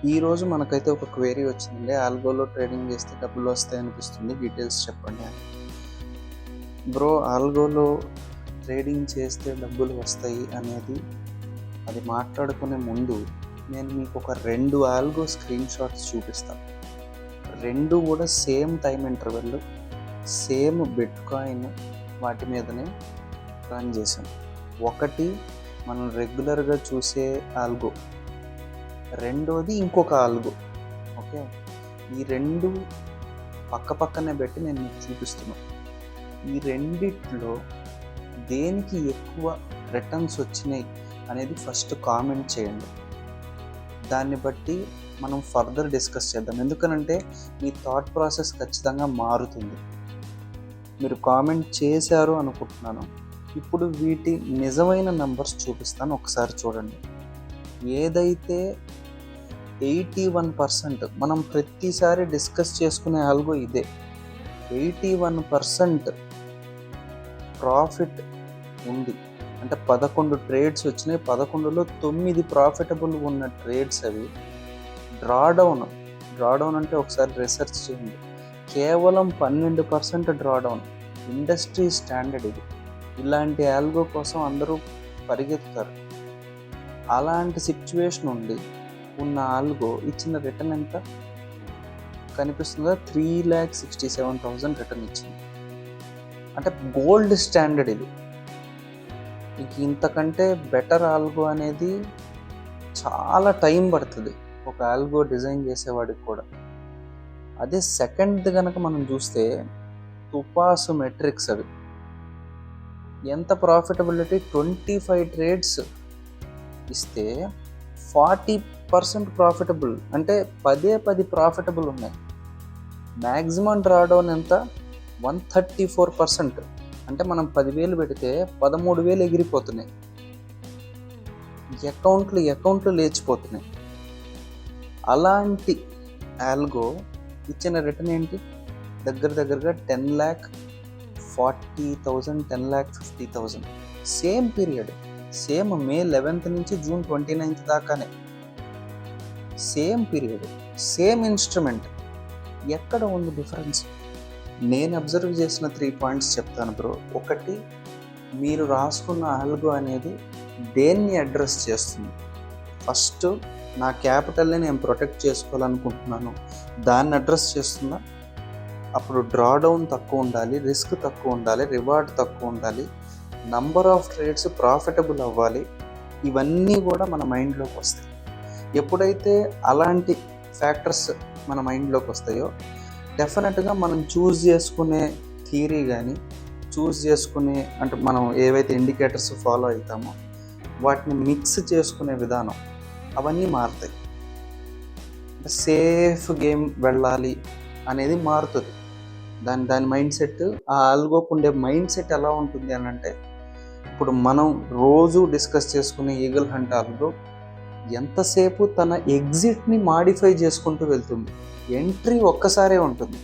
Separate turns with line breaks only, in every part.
ఈరోజు మనకైతే ఒక క్వెరీ వచ్చిందండి. ఆల్గోలో ట్రేడింగ్ చేస్తే డబ్బులు వస్తాయి అనిపిస్తుంది. డీటెయిల్స్ చెప్పండి అని. బ్రో, ఆల్గోలో ట్రేడింగ్ చేస్తే డబ్బులు వస్తాయి అనేది అది మాట్లాడుకునే ముందు నేను మీకు ఒక 2 ఆల్గో స్క్రీన్ షాట్స్ చూపిస్తాను. 2 కూడా same time interval, same bit coin వాటి మీదనే రన్ చేశాం. ఒకటి మనం రెగ్యులర్గా చూసే ఆల్గో, రెండోది ఇంకొక ఆల్గో. ఓకే, ఈ 2 పక్క పక్కనే పెట్టి నేను మీకు చూపిస్తున్నాను. ఈ రెండిట్లో దేనికి ఎక్కువ రిటర్న్స్ వచ్చినాయి అనేది ఫస్ట్ కామెంట్ చేయండి. దాన్ని బట్టి మనం ఫర్దర్ డిస్కస్ చేద్దాం. ఎందుకనంటే మీ థాట్ ప్రాసెస్ ఖచ్చితంగా మారుతుంది. మీరు కామెంట్ చేశారు అనుకుంటున్నాను. ఇప్పుడు వీటి నిజమైన నెంబర్స్ చూపిస్తాను, ఒకసారి చూడండి. ఏదైతే 81% మనం ప్రతిసారి డిస్కస్ చేసుకునే ఆల్గో ఇదే. 81% ప్రాఫిట్ ఉంది. అంటే 11 ట్రేడ్స్ వచ్చినాయి. 11లో 9 ప్రాఫిటబుల్ ఉన్న ట్రేడ్స్ అవి. డ్రాడౌన్ అంటే ఒకసారి రీసెర్చ్ చేయండి. కేవలం 12% డ్రాడౌన్. ఇండస్ట్రీ స్టాండర్డ్ ఇది. ఇలాంటి ఆల్గో కోసం అందరూ పరిగెత్తుతారు. అలాంటి సిచ్యువేషన్ ఉన్న ఆల్గో ఇచ్చిన రిటర్న్ ఎంత కనిపిస్తుందో 3,67,000 రిటర్న్ ఇచ్చింది. అంటే గోల్డ్ స్టాండర్డ్ ఇది. ఇంతకంటే బెటర్ ఆల్గో అనేది చాలా టైం పడుతుంది ఒక ఆల్గో డిజైన్ చేసేవాడికి కూడా. అదే సెకండ్ కనుక మనం చూస్తే తుపాసు మెట్రిక్స్ అవి. ఎంత ప్రాఫిటబిలిటీ, 25 ట్రేడ్స్ ఇస్తే 40% ప్రాఫిటబుల్. అంటే 10 ప్రాఫిటబుల్ ఉన్నాయి. మ్యాక్సిమం డ్రాడౌన్ ఎంత, 134%. అంటే మనం 10,000 పెడితే 13,000 ఎగిరిపోతున్నాయి. అకౌంట్లు లేచిపోతున్నాయి. అలాంటి ఆల్గో ఇచ్చిన రిటర్న్ ఏంటి, దగ్గరగా 10,40,000, 10,50,000. Same period, same May 11th నుంచి జూన్ 29th దాకానే. Same period, same instrument. ఎక్కడ ఉంది డిఫరెన్స్? నేను అబ్జర్వ్ చేసిన 3 పాయింట్స్ చెప్తాను బ్రో. ఒకటి, మీరు రాసుకున్న ఆల్గో అనేది దేన్ని అడ్రస్ చేస్తుంది? ఫస్ట్, నా క్యాపిటల్ని నేను ప్రొటెక్ట్ చేసుకోవాలనుకుంటున్నాను, దాన్ని అడ్రస్ చేస్తుందా? అప్పుడు డ్రాడౌన్ తక్కువ ఉండాలి, రిస్క్ తక్కువ ఉండాలి, రివార్డ్ తక్కువ ఉండాలి, నంబర్ ఆఫ్ ట్రేడ్స్ ప్రాఫిటబుల్ అవ్వాలి. ఇవన్నీ కూడా మన మైండ్లోకి వస్తాయి. ఎప్పుడైతే అలాంటి ఫ్యాక్టర్స్ మన మైండ్లోకి వస్తాయో డెఫినెట్గా మనం చూస్ చేసుకునే థియరీ కానీ, అంటే మనం ఏవైతే ఇండికేటర్స్ ఫాలో అవుతామో వాటిని మిక్స్ చేసుకునే విధానం అవన్నీ మారుతాయి. అంటే సేఫ్ గేమ్ వెళ్ళాలి అనేది మారుతుంది. దాని మైండ్ సెట్, ఆ ఆల్గోకు ఉండే మైండ్ సెట్ ఎలా ఉంటుంది అని అంటే, ఇప్పుడు మనం రోజు డిస్కస్ చేసుకునే ఈగల్ హంట్ ఆల్గో ఎంతసేపు తన ఎగ్జిట్ని మాడిఫై చేసుకుంటూ వెళ్తుంది. ఎంట్రీ ఒక్కసారే ఉంటుంది.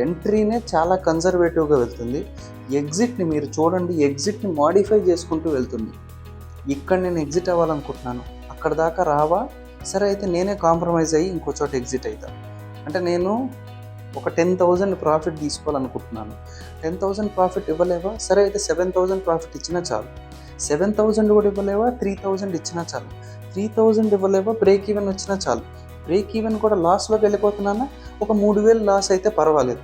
ఎంట్రీనే చాలా కన్జర్వేటివ్గా వెళ్తుంది. ఎగ్జిట్ని మీరు చూడండి, ఎగ్జిట్ని మాడిఫై చేసుకుంటూ వెళ్తుంది. ఇక్కడ నేను ఎగ్జిట్ అవ్వాలనుకుంటున్నాను, అక్కడ దాకా రావా, సరే అయితే నేనే కాంప్రమైజ్ అయ్యి ఇంకో చోట ఎగ్జిట్ అవుతాను. అంటే నేను ఒక 10,000 ప్రాఫిట్ తీసుకోవాలనుకుంటున్నాను, 10,000 ప్రాఫిట్ ఇవ్వలేవా, సరే అయితే 7,000 ప్రాఫిట్ ఇచ్చినా చాలు. 7,000 కూడా ఇవ్వలేవా, 3,000 ఇచ్చినా చాలు. 3,000 ఇవ్వలేవా, బ్రేక్ ఈవెన్ వచ్చినా చాలు. బ్రేక్ ఈవెన్ కూడా లాస్లోకి వెళ్ళిపోతున్నానా, ఒక 3,000 లాస్ అయితే పర్వాలేదు.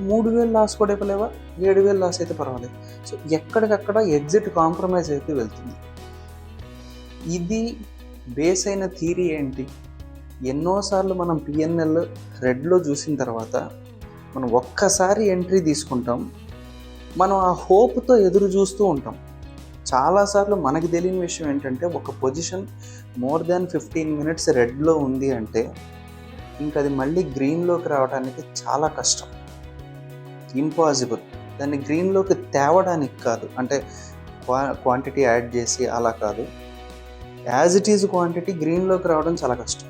3,000 లాస్ కూడా ఇవ్వలేవా, 7,000 లాస్ అయితే పర్వాలేదు. సో ఎక్కడికక్కడ ఎగ్జిట్ కాంప్రమైజ్ అయితే వెళ్తుంది. ఇది బేస్ అయిన థియరీ ఏంటి? ఎన్నోసార్లు మనం పిఎన్ఎల్ రెడ్లో చూసిన తర్వాత మనం ఒక్కసారి ఎంట్రీ తీసుకుంటాం, మనం ఆ హోప్తో ఎదురు చూస్తూ ఉంటాం. చాలాసార్లు మనకు తెలియని విషయం ఏంటంటే, ఒక పొజిషన్ మోర్ దాన్ 15 minutes రెడ్లో ఉంది అంటే ఇంక అది మళ్ళీ గ్రీన్లోకి రావడానికి చాలా కష్టం, ఇంపాసిబుల్. దాన్ని గ్రీన్లోకి తేవడానికి కాదు, అంటే క్వాంటిటీ యాడ్ చేసి అలా కాదు, యాజ్ ఇట్ ఈజ్ క్వాంటిటీ గ్రీన్లోకి రావడం చాలా కష్టం.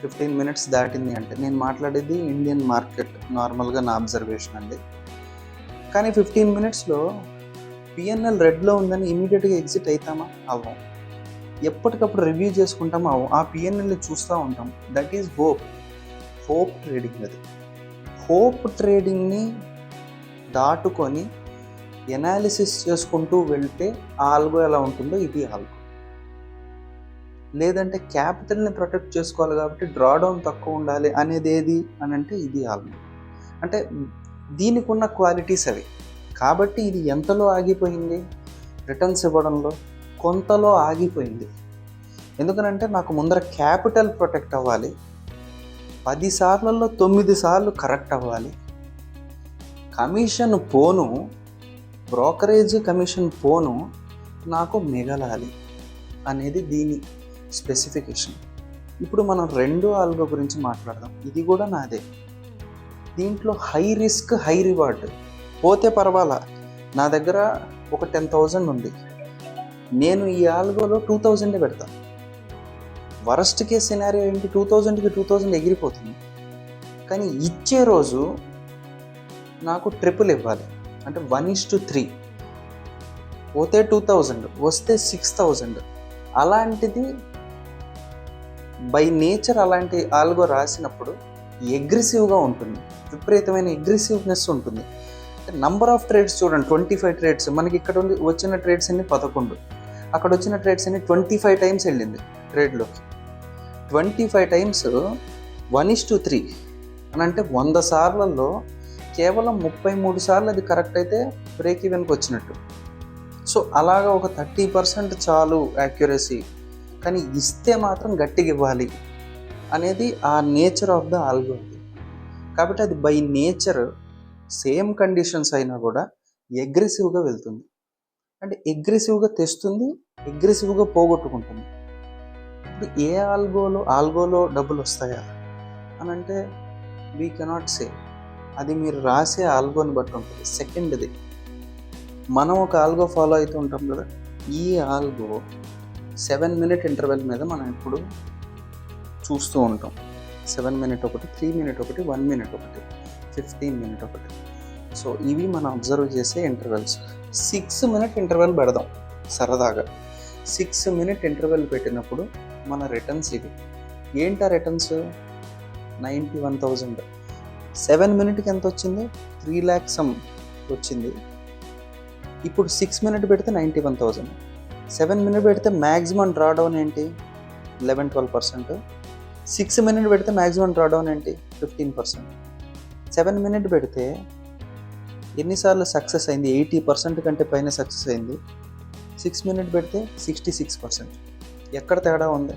15 minutes దాటింది అంటే, నేను మాట్లాడేది ఇండియన్ మార్కెట్, నార్మల్గా నా అబ్జర్వేషన్ అండి. కానీ 15 minutesలో పిఎన్ఎల్ రెడ్లో ఉందని ఇమీడియట్గా ఎగ్జిట్ అవుతామా? అవ్వం. ఎప్పటికప్పుడు రివ్యూ చేసుకుంటాము, ఆ పిఎన్ఎల్ని చూస్తూ ఉంటాం. That is hope trading. అది హోప్ ట్రేడింగ్ని దాటుకొని ఎనాలిసిస్ చేసుకుంటూ వెళ్తే ఆల్గో ఎలా ఉంటుందో ఇది ఆల్గో. లేదంటే క్యాపిటల్ని ప్రొటెక్ట్ చేసుకోవాలి కాబట్టి డ్రాడౌన్ తక్కువ ఉండాలి అనేది ఏది అని అంటే ఇది ఆల్గో. అంటే దీనికి ఉన్న క్వాలిటీస్ అవి. కాబట్టి ఇది ఎంతలో ఆగిపోయింది? రిటర్న్స్ ఇవ్వడంలో కొంతలో ఆగిపోయింది. ఎందుకనంటే నాకు ముందర క్యాపిటల్ ప్రొటెక్ట్ అవ్వాలి, 10 సార్లలో 9 సార్లు కరెక్ట్ అవ్వాలి, కమిషన్ పోను, బ్రోకరేజ్ కమిషన్ పోను నాకు మిగలాలి అనేది దీని స్పెసిఫికేషన్. ఇప్పుడు మనం రెండో ఆల్గో గురించి మాట్లాడదాం. ఇది కూడా నాదే. దీంట్లో హై రిస్క్ హై రివార్డ్. పోతే పర్వాలా, నా దగ్గర ఒక 10,000 ఉంది, నేను ఈ ఆల్గోలో 2,000 పెడతాను. వరస్ట్ కేస్ సినారియో ఏంటి? 2,000కి 2,000 ఎగిరిపోతుంది. కానీ ఇచ్చే రోజు నాకు ట్రిపుల్ ఇవ్వాలి, అంటే 1:3. పోతే 2,000, వస్తే 6,000. అలాంటిది బై నేచర్ అలాంటి ఆల్గో రాసినప్పుడు అగ్రెసివ్గా ఉంటుంది, విపరీతమైన అగ్రెసివ్నెస్ ఉంటుంది. నంబర్ ఆఫ్ ట్రేడ్స్ చూడండి, 25 ట్రేడ్స్. మనకి ఇక్కడ వచ్చిన ట్రేడ్స్ అన్ని 11, అక్కడ వచ్చిన ట్రేడ్స్ అన్ని 25 టైమ్స్ వెళ్ళింది ట్రేడ్లోకి. 25 టైమ్స్ 1:3 అని అంటే 100 సార్లలో కేవలం 33 సార్లు అది కరెక్ట్ అయితే బ్రేక్ ఈవెన్కి వచ్చినట్టు. సో అలాగా ఒక 30% చాలు యాక్యురసీ, కానీ ఇస్తే మాత్రం గట్టిగా ఇవ్వాలి అనేది ఆ నేచర్ ఆఫ్ ద ఆల్గో. కాబట్టి అది బై నేచర్ సేమ్ కండిషన్స్ అయినా కూడా అగ్రెసివ్గా వెళ్తుంది. అంటే అగ్రెసివ్గా తెస్తుంది, అగ్రెసివ్గా పోగొట్టుకుంటుంది. ఇప్పుడు ఏ ఆల్గోలో డబ్బులు వస్తాయా అని అంటే వీ కెనాట్ సే. అది మీరు రాసే ఆల్గోని బట్టి ఉంటుంది. సెకండ్ది, మనం ఒక ఆల్గో ఫాలో అవుతూ ఉంటాం కదా, ఈ ఆల్గో 7 మినిట్ ఇంటర్వెల్ మీద మనం ఇప్పుడు చూస్తూ ఉంటాం. 7 మినిట్ ఒకటి, 3 మినిట్ ఒకటి, 1 మినిట్ ఒకటి, 15 మినిట్ ఒకటి. సో ఇవి మనం అబ్జర్వ్ చేసే ఇంటర్వెల్స్. 6 మినిట్ ఇంటర్వెల్ పెడదాం సరదాగా. 6 మినిట్ ఇంటర్వెల్ పెట్టినప్పుడు మన రిటర్న్స్ ఇవి. ఏంటా రిటర్న్స్? 91,000. 7 మినిట్కి ఎంత వచ్చింది? 3 lakhs వచ్చింది. ఇప్పుడు 6 మినిట్ పెడితే 91,000. 7 మినిట్ పెడితే మ్యాక్సిమం డ్రాడౌన్ ఏంటి? 11-12%. 6 మినిట్ పెడితే మ్యాక్సిమం డ్రాడౌన్ ఏంటి? 15%. 7 మినిట్ పెడితే ఎన్నిసార్లు సక్సెస్ అయింది? 80% కంటే పైన సక్సెస్ అయింది. 6 మినిట్ పెడితే 66%. ఎక్కడ తేడా ఉంది?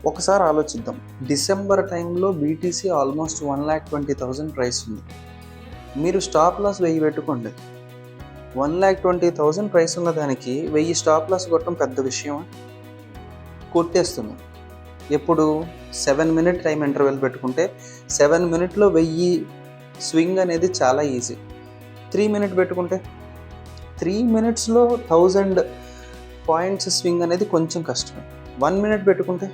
ఒకసారి ఆలోచిద్దాం. డిసెంబర్ టైంలో బీటీసీ ఆల్మోస్ట్ 1,20,000 ప్రైస్ ఉంది. మీరు స్టాప్ లాస్ 1000 పెట్టుకోండి. 1,20,000 ప్రైస్ ఉన్న దానికి 1000 స్టాప్ లాస్ కొట్టడం పెద్ద విషయం? కొట్టేస్తుంది. ఎప్పుడు? 7 మినిట్ టైం ఇంటర్వెల్ పెట్టుకుంటే 7 మినిట్లో 1000 స్వింగ్ అనేది చాలా ఈజీ. 3 మినిట్ పెట్టుకుంటే 3 మినిట్స్లో 1000 పాయింట్స్ స్వింగ్ అనేది కొంచెం కష్టమే. 1 మినిట్ పెట్టుకుంటే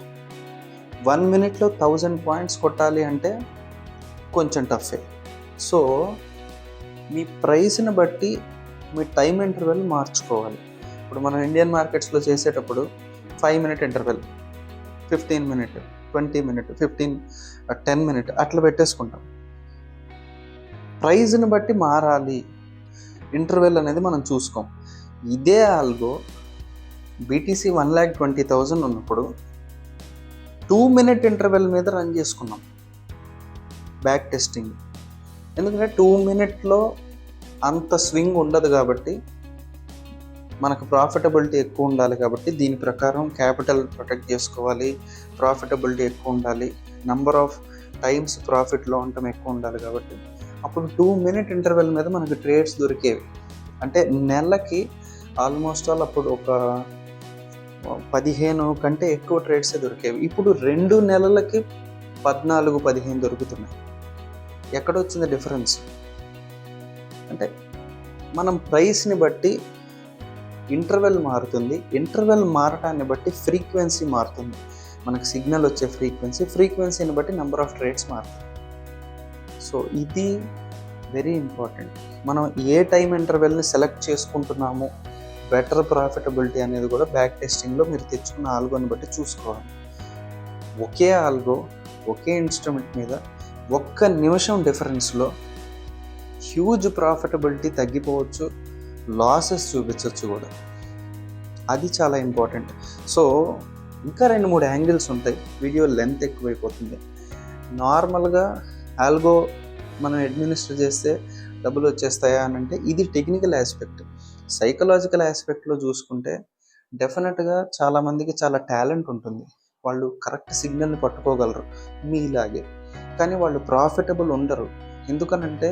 1 మినిట్లో 1000 పాయింట్స్ కొట్టాలి అంటే కొంచెం టఫే. సో మీ ప్రైస్ని బట్టి మీ టైం ఇంటర్వెల్ మార్చుకోవాలి. ఇప్పుడు మనం ఇండియన్ మార్కెట్స్లో చేసేటప్పుడు 5 minute interval, 15 minute, 20 minute, 10 minute అట్లా పెట్టేసుకుంటాం. ప్రైజ్ని బట్టి మారాలి ఇంటర్వెల్ అనేది మనం చూసుకోం. ఇదే ఆల్గో బీటీసీ 1,20,000 ఉన్నప్పుడు 2 మినిట్ ఇంటర్వెల్ మీద రన్ చేసుకున్నాం బ్యాక్ టెస్టింగ్. ఎందుకంటే 2 మినిట్లో అంత స్వింగ్ ఉండదు కాబట్టి, మనకు ప్రాఫిటబిలిటీ ఎక్కువ ఉండాలి కాబట్టి దీని ప్రకారం క్యాపిటల్ ప్రొటెక్ట్ చేసుకోవాలి, ప్రాఫిటబిలిటీ ఎక్కువ ఉండాలి, నంబర్ ఆఫ్ టైమ్స్ ప్రాఫిట్లో ఉండటం ఎక్కువ ఉండాలి కాబట్టి అప్పుడు 2 మినిట్ ఇంటర్వెల్ మీద మనకు ట్రేడ్స్ దొరికేవి. అంటే నెలకి ఆల్మోస్ట్ ఆల్ అప్పుడు ఒక 15 కంటే ఎక్కువ ట్రేడ్సే దొరికేవి. ఇప్పుడు 2 నెలలకి 14-15 దొరుకుతున్నాయి. ఎక్కడొచ్చింది డిఫరెన్స్? అంటే మనం ప్రైస్ని బట్టి ఇంటర్వెల్ మారుతుంది, ఇంటర్వెల్ మారటాన్ని బట్టి ఫ్రీక్వెన్సీ మారుతుంది. మనకు సిగ్నల్ వచ్చే ఫ్రీక్వెన్సీని బట్టి నెంబర్ ఆఫ్ ట్రేడ్స్ మారుతుంది. సో ఇది వెరీ ఇంపార్టెంట్. మనం ఏ టైం ఇంటర్వెల్ని సెలెక్ట్ చేసుకుంటున్నాము బెటర్ ప్రాఫిటబిలిటీ అనేది కూడా బ్యాక్ టెస్టింగ్లో మీరు తెచ్చుకున్న ఆల్గోని బట్టి చూసుకోవాలి. ఒకే ఆల్గో ఒకే ఇన్స్ట్రుమెంట్ మీద ఒక్క నిమిషం డిఫరెన్స్లో హ్యూజ్ ప్రాఫిటబిలిటీ తగ్గిపోవచ్చు, లాసెస్ చూపించవచ్చు కూడా. అది చాలా ఇంపార్టెంట్. సో ఇంకా 2-3 యాంగిల్స్ ఉంటాయి, వీడియో లెంత్ ఎక్కువైపోతుంది. నార్మల్గా ఆల్గో మనం అడ్మినిస్టర్ చేస్తే డబ్బులు వచ్చేస్తాయా అని అంటే ఇది టెక్నికల్ ఆస్పెక్ట్. సైకలాజికల్ ఆస్పెక్ట్లో చూసుకుంటే డెఫినెట్గా చాలామందికి చాలా టాలెంట్ ఉంటుంది, వాళ్ళు కరెక్ట్ సిగ్నల్ని పట్టుకోగలరు మీలాగే. కానీ వాళ్ళు ప్రాఫిటబుల్ ఉండరు. ఎందుకనంటే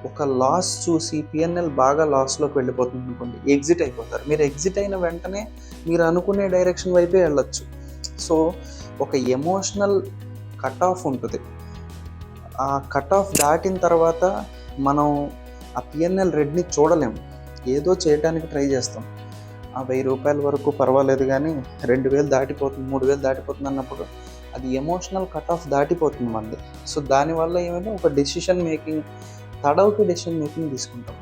ఒక లాస్ చూసి పిఎన్ఎల్ బాగా లాస్లోకి వెళ్ళిపోతుంది అనుకోండి, ఎగ్జిట్ అయిపోతారు. మీరు ఎగ్జిట్ అయిన వెంటనే మీరు అనుకునే డైరెక్షన్ వైపే వెళ్ళొచ్చు. సో ఒక ఎమోషనల్ కట్ ఆఫ్ ఉంటుంది. ఆ కట్ ఆఫ్ దాటిన తర్వాత మనం ఆ పిఎన్ఎల్ రెడ్ని చూడలేము. ఏదో చేయడానికి ట్రై చేస్తాం. ఆ 1000 రూపాయల వరకు పర్వాలేదు, కానీ 2000 దాటిపోతుంది, 3000 దాటిపోతుంది అన్నప్పుడు అది ఎమోషనల్ కట్ ఆఫ్ దాటిపోతుంది మనది. సో దానివల్ల ఏమైనా ఒక డెసిషన్ మేకింగ్, తడవుకి డెసిషన్ మేకింగ్ తీసుకుంటాం.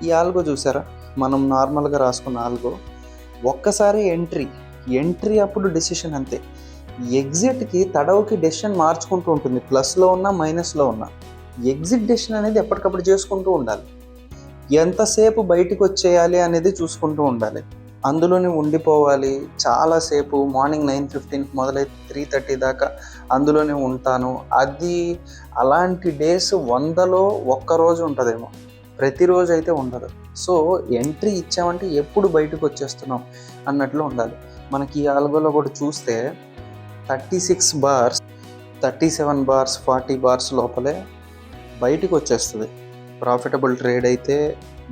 ఈ ఆల్గో చూసారా, మనం నార్మల్గా రాసుకున్న ఆల్గో ఒక్కసారి ఎంట్రీ అప్పుడు డెసిషన్ అంతే. ఎగ్జిట్కి తడవుకి డెసిషన్ మార్చుకుంటూ ఉంటుంది, ప్లస్లో ఉన్నా మైనస్లో ఉన్నా. ఎగ్జిట్ డెసిషన్ అనేది ఎప్పటికప్పుడు చేసుకుంటూ ఉండాలి. ఎంతసేపు బయటకు వచ్చేయాలి అనేది చూసుకుంటూ ఉండాలి. అందులోనే ఉండిపోవాలి చాలాసేపు. మార్నింగ్ 9:15 మొదలైతే 3:30 దాకా అందులోనే ఉంటాను. అది అలాంటి డేస్ 100లో ఒక్కరోజు ఉంటుందేమో, ప్రతిరోజు అయితే ఉండదు. సో ఎంట్రీ ఇచ్చామంటే ఎప్పుడు బయటకు వచ్చేస్తున్నాం అన్నట్లు ఉండాలి. మనకి ఈ ఆల్గోలో కూడా చూస్తే 36 బార్స్, 37 బార్స్, 40 బార్స్ లోపలే బయటకు వచ్చేస్తుంది. ప్రాఫిటబుల్ ట్రేడ్ అయితే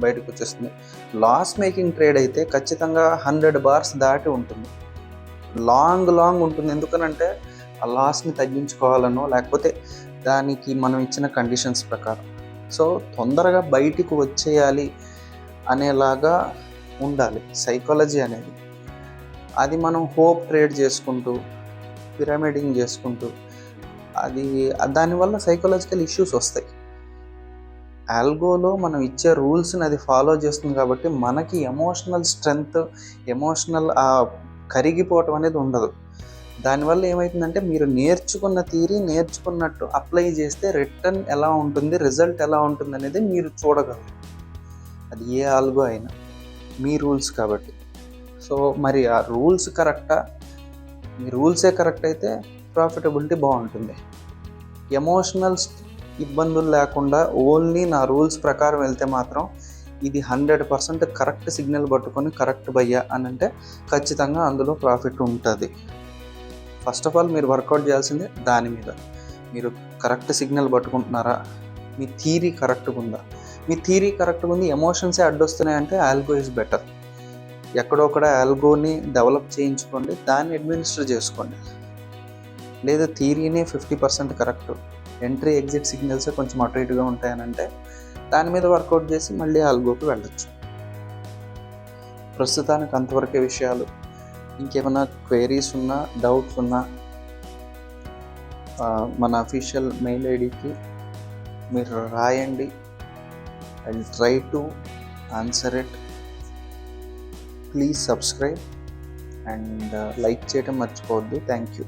బయటకు వచ్చేస్తుంది. లాస్ మేకింగ్ ట్రేడ్ అయితే ఖచ్చితంగా 100 బార్స్ దాటి ఉంటుంది, లాంగ్ ఉంటుంది. ఎందుకనంటే ఆ లాస్ని తగ్గించుకోవాలనో లేకపోతే దానికి మనం ఇచ్చిన కండిషన్స్ ప్రకారం. సో తొందరగా బయటికి వచ్చేయాలి అనేలాగా ఉండాలి సైకాలజీ అనేది. అది మనం హోప్ ట్రేడ్ చేసుకుంటూ, పిరమిడింగ్ చేసుకుంటూ, అది దానివల్ల సైకలాజికల్ ఇష్యూస్ వస్తాయి. ఆల్గోలో మనం ఇచ్చే రూల్స్ని అది ఫాలో చేస్తుంది కాబట్టి మనకి ఎమోషనల్ స్ట్రెంగ్త్, ఎమోషనల్ కరిగిపోవటం అనేది ఉండదు. దానివల్ల ఏమవుతుందంటే మీరు నేర్చుకున్న థియరీ నేర్చుకున్నట్టు అప్లై చేస్తే రిటర్న్ ఎలా ఉంటుంది, రిజల్ట్ ఎలా ఉంటుంది అనేది మీరు చూడగలరు. అది ఏ ఆల్గో అయినా మీ రూల్స్ కాబట్టి. సో మరి ఆ రూల్స్ కరెక్టా? మీ రూల్సే కరెక్ట్ అయితే ప్రాఫిటబిలిటీ బాగుంటుంది. ఎమోషనల్ ఇబ్బందులు లేకుండా ఓన్లీ నా రూల్స్ ప్రకారం వెళ్తే మాత్రం ఇది 100% కరెక్ట్ సిగ్నల్ పట్టుకొని కరెక్ట్ బయ్యా అని అంటే ఖచ్చితంగా అందులో ప్రాఫిట్ ఉంటుంది. ఫస్ట్ ఆఫ్ ఆల్ మీరు వర్కౌట్ చేయాల్సిందే దాని మీద. మీరు కరెక్ట్ సిగ్నల్ పట్టుకుంటున్నారా, మీ థీరీ కరెక్ట్గా ఉందా? మీ థీరీ కరెక్ట్గా ఉంది, ఎమోషన్సే అడ్డొస్తున్నాయంటే ఆల్గో ఈజ్ బెటర్. ఎక్కడొక్కడ ఆల్గోని డెవలప్ చేయించుకోండి, దాన్ని అడ్మినిస్టర్ చేసుకోండి. లేదా థీరీనే 50% కరెక్ట్, ఎంట్రీ ఎగ్జిట్ సిగ్నల్స్ కొంచెం అటు ఇటుగా ఉంటాయని అంటే దాని మీద వర్కౌట్ చేసి మళ్ళీ ఆల్గోకి వెళ్ళచ్చు. ప్రస్తుతానికి అంతవరకే విషయాలు. ఇంకేమైనా క్వైరీస్ ఉన్నా, డౌట్స్ ఉన్నా మన అఫీషియల్ మెయిల్ ఐడికి మీరు రాయండి. I will try to answer it. Please subscribe and like చేయడం మర్చిపోవద్దు. Thank you.